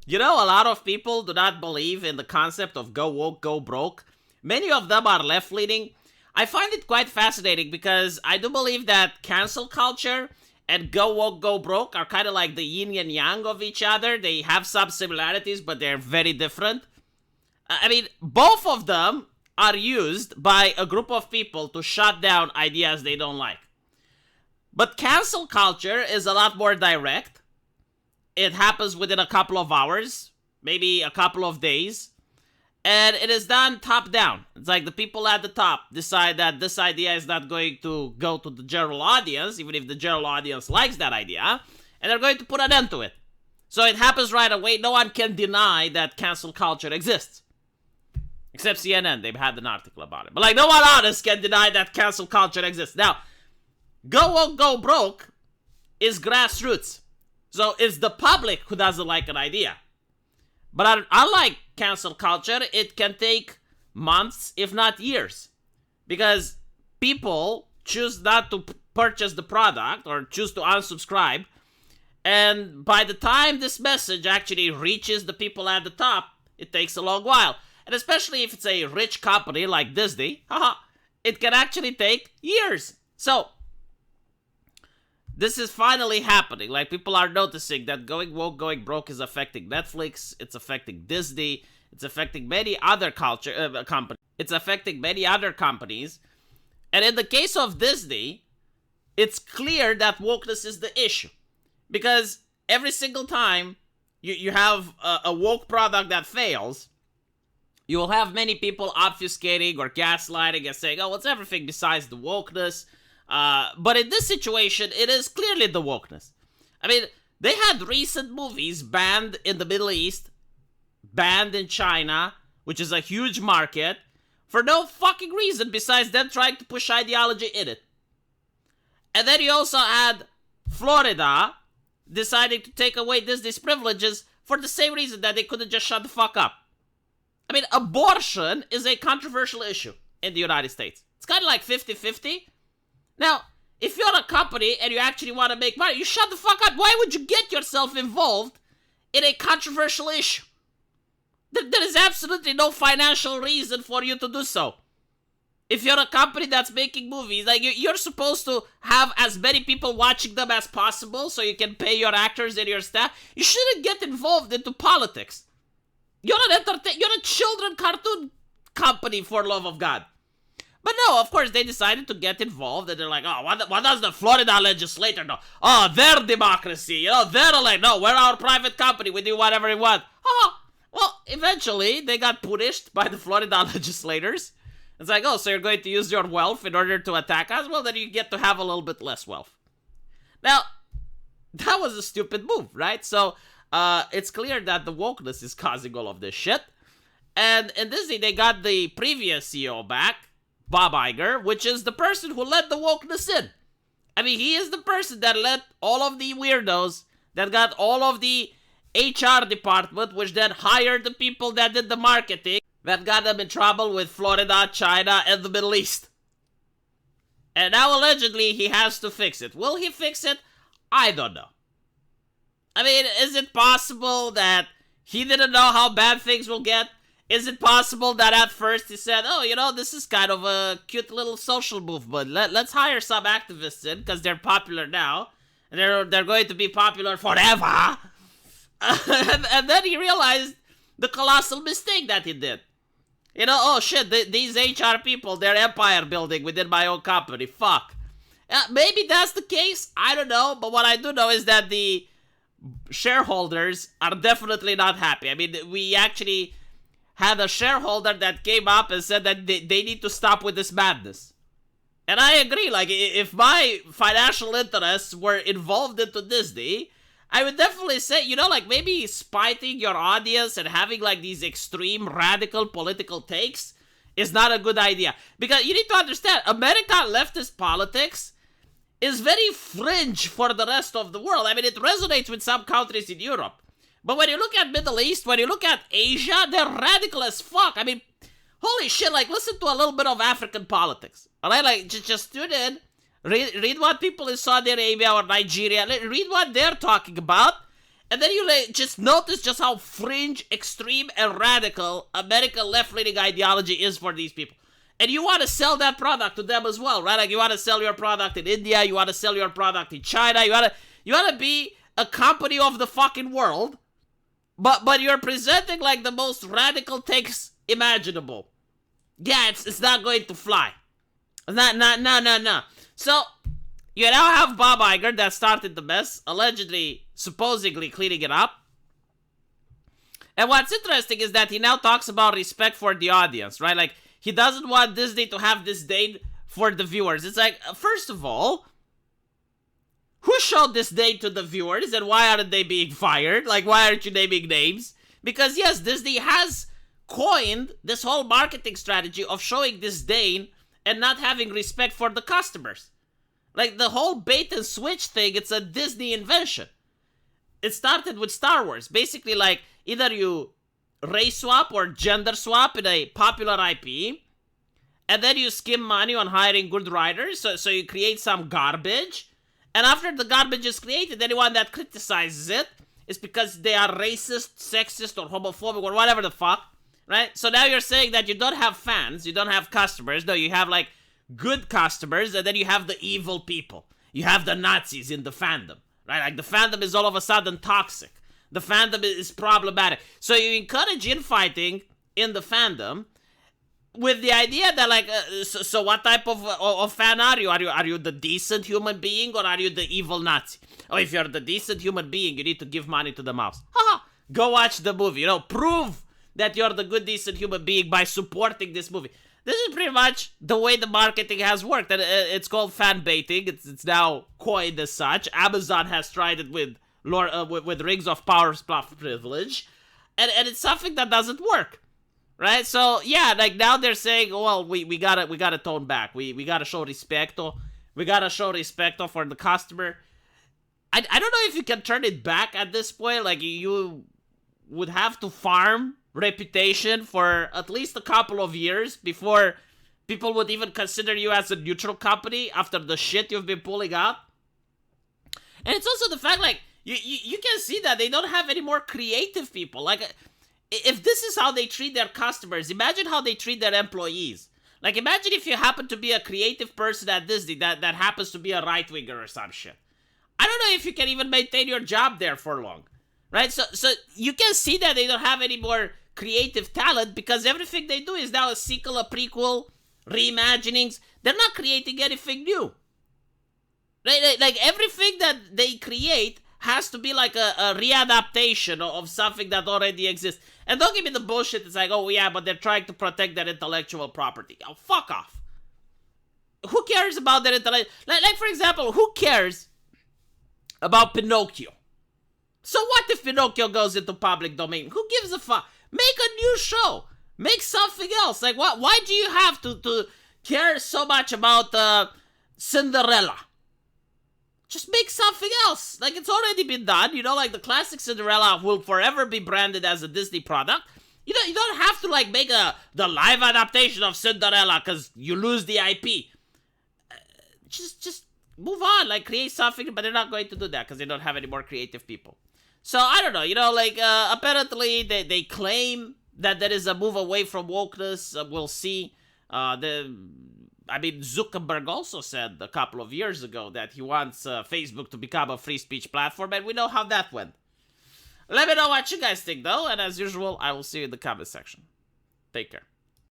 You know, a lot of people do not believe in the concept of go woke, go broke. Many of them are left leaning. I find it quite fascinating because I do believe that cancel culture and go woke, go broke are kind of like the yin and yang of each other. They have some similarities, but they're very different. I mean, both of them are used by a group of people to shut down ideas they don't like. But cancel culture is a lot more direct. It happens within a couple of hours, maybe a couple of days, and it is done top down. It's like the people at the top decide that this idea is not going to go to the general audience, even if the general audience likes that idea, and they're going to put an end to it. So it happens right away. No one can deny that cancel culture exists. Except CNN, they've had an article about it. But like, no one honest can deny that cancel culture exists. Now, go woke, go broke is grassroots. So it's the public who doesn't like an idea. But unlike cancel culture, it can take months, if not years. Because people choose not to purchase the product or choose to unsubscribe. And by the time this message actually reaches the people at the top, it takes a long while. And especially if it's a rich company like Disney, it can actually take years. So, this is finally happening. Like, people are noticing that going woke, going broke is affecting Netflix. It's affecting Disney. It's affecting many other companies. It's affecting many other companies. And in the case of Disney, it's clear that wokeness is the issue. Because every single time you have a woke product that fails, you will have many people obfuscating or gaslighting and saying, oh, it's everything besides the wokeness. But in this situation, it is clearly the wokeness. I mean, they had recent movies banned in the Middle East, banned in China, which is a huge market, for no fucking reason besides them trying to push ideology in it. And then you also had Florida deciding to take away Disney's privileges for the same reason that they couldn't just shut the fuck up. I mean, abortion is a controversial issue in the United States. It's kind of like 50-50. Now, if you're a company and you actually want to make money, you shut the fuck up. Why would you get yourself involved in a controversial issue? There is absolutely no financial reason for you to do so. If you're a company that's making movies, like you're supposed to have as many people watching them as possible so you can pay your actors and your staff. You shouldn't get involved into politics. You're a children cartoon company, for love of God. But no, of course, they decided to get involved, and they're like, oh, what does the Florida legislature know? Oh, their democracy, they're like, no, we're our private company, we do whatever we want. Oh, well, eventually, they got punished by the Florida legislators. It's like, oh, so you're going to use your wealth in order to attack us? Well, then you get to have a little bit less wealth. Now, that was a stupid move, right? So, it's clear that the wokeness is causing all of this shit. And in Disney, they got the previous CEO back, Bob Iger, which is the person who let the wokeness in. I mean, he is the person that let all of the weirdos, that got all of the HR department, which then hired the people that did the marketing, that got them in trouble with Florida, China, and the Middle East. And now, allegedly, he has to fix it. Will he fix it? I don't know. I mean, is it possible that he didn't know how bad things will get? Is it possible that at first he said, oh, this is kind of a cute little social movement. Let's hire some activists in because they're popular now. And they're going to be popular forever. and then he realized the colossal mistake that he did. Oh shit, these HR people, they're empire building within my own company. Fuck. Maybe that's the case. I don't know. But what I do know is that the shareholders are definitely not happy. I mean, we actually had a shareholder that came up and said that they need to stop with this madness. And I agree, like, if my financial interests were involved into Disney, I would definitely say, like, maybe spiting your audience and having, like, these extreme radical political takes is not a good idea. Because you need to understand, American leftist politics is very fringe for the rest of the world. I mean, it resonates with some countries in Europe. But when you look at Middle East, when you look at Asia, they're radical as fuck. I mean, holy shit, like, listen to a little bit of African politics. Alright, like, just tune in, read what people in Saudi Arabia or Nigeria, read what they're talking about, And then you just notice just how fringe, extreme, and radical American left-leaning ideology is for these people. And you want to sell that product to them as well, right? Like, you want to sell your product in India, you want to sell your product in China, you want to be a company of the fucking world, but you're presenting like the most radical takes imaginable. Yeah, it's not going to fly. No. So, you now have Bob Iger that started the mess, allegedly, supposedly cleaning it up. And what's interesting is that he now talks about respect for the audience, right? Like, he doesn't want Disney to have disdain for the viewers. It's like, first of all, who showed disdain to the viewers and why aren't they being fired? Like, why aren't you naming names? Because, yes, Disney has coined this whole marketing strategy of showing disdain and not having respect for the customers. Like, the whole bait and switch thing, it's a Disney invention. It started with Star Wars. Basically, like, either you race swap or gender swap in a popular IP, and then you skim money on hiring good writers, so you create some garbage, and after the garbage is created, anyone that criticizes it is because they are racist, sexist, or homophobic, or whatever the fuck, right? So now you're saying that you don't have fans, you don't have customers, no, you have, like, good customers, and then you have the evil people. You have the Nazis in the fandom, right? Like, the fandom is all of a sudden toxic. The fandom is problematic. So you encourage infighting in the fandom with the idea that, like, so what type of fan are you? Are you the decent human being or are you the evil Nazi? Oh, if you're the decent human being, you need to give money to the mouse. Haha, go watch the movie. You know, prove that you're the good, decent human being by supporting this movie. This is pretty much the way the marketing has worked. And it's called fan baiting. It's now coined as such. Amazon has tried it with Rings of Power privilege, and it's something that doesn't work, right? So yeah, like, now they're saying, well, we gotta tone back, we gotta show respect, for the customer. I don't know if you can turn it back at this point. Like, you would have to farm reputation for at least a couple of years before people would even consider you as a neutral company after the shit you've been pulling out. And it's also the fact, like, you can see that they don't have any more creative people. Like, if this is how they treat their customers, imagine how they treat their employees. Like, imagine if you happen to be a creative person at Disney that happens to be a right-winger or some shit. I don't know if you can even maintain your job there for long, right? So you can see that they don't have any more creative talent because everything they do is now a sequel, a prequel, reimaginings. They're not creating anything new. Right? Like, everything that they create has to be like a readaptation of something that already exists. And don't give me the bullshit. It's like, oh yeah, but they're trying to protect their intellectual property. Oh, fuck off. Who cares about their intellectual... Like, for example, who cares about Pinocchio? So what if Pinocchio goes into public domain? Who gives a fuck? Make a new show. Make something else. Like, what? Why do you have to care so much about Cinderella? Just make something else. Like, it's already been done. You know, like, the classic Cinderella will forever be branded as a Disney product. You don't have to, like, make the live adaptation of Cinderella because you lose the IP. Just move on. Like, create something, but they're not going to do that because they don't have any more creative people. So, I don't know. You know, like, apparently they claim that there is a move away from wokeness. We'll see. Zuckerberg also said a couple of years ago that he wants Facebook to become a free speech platform, and we know how that went. Let me know what you guys think, though, and as usual, I will see you in the comment section. Take care.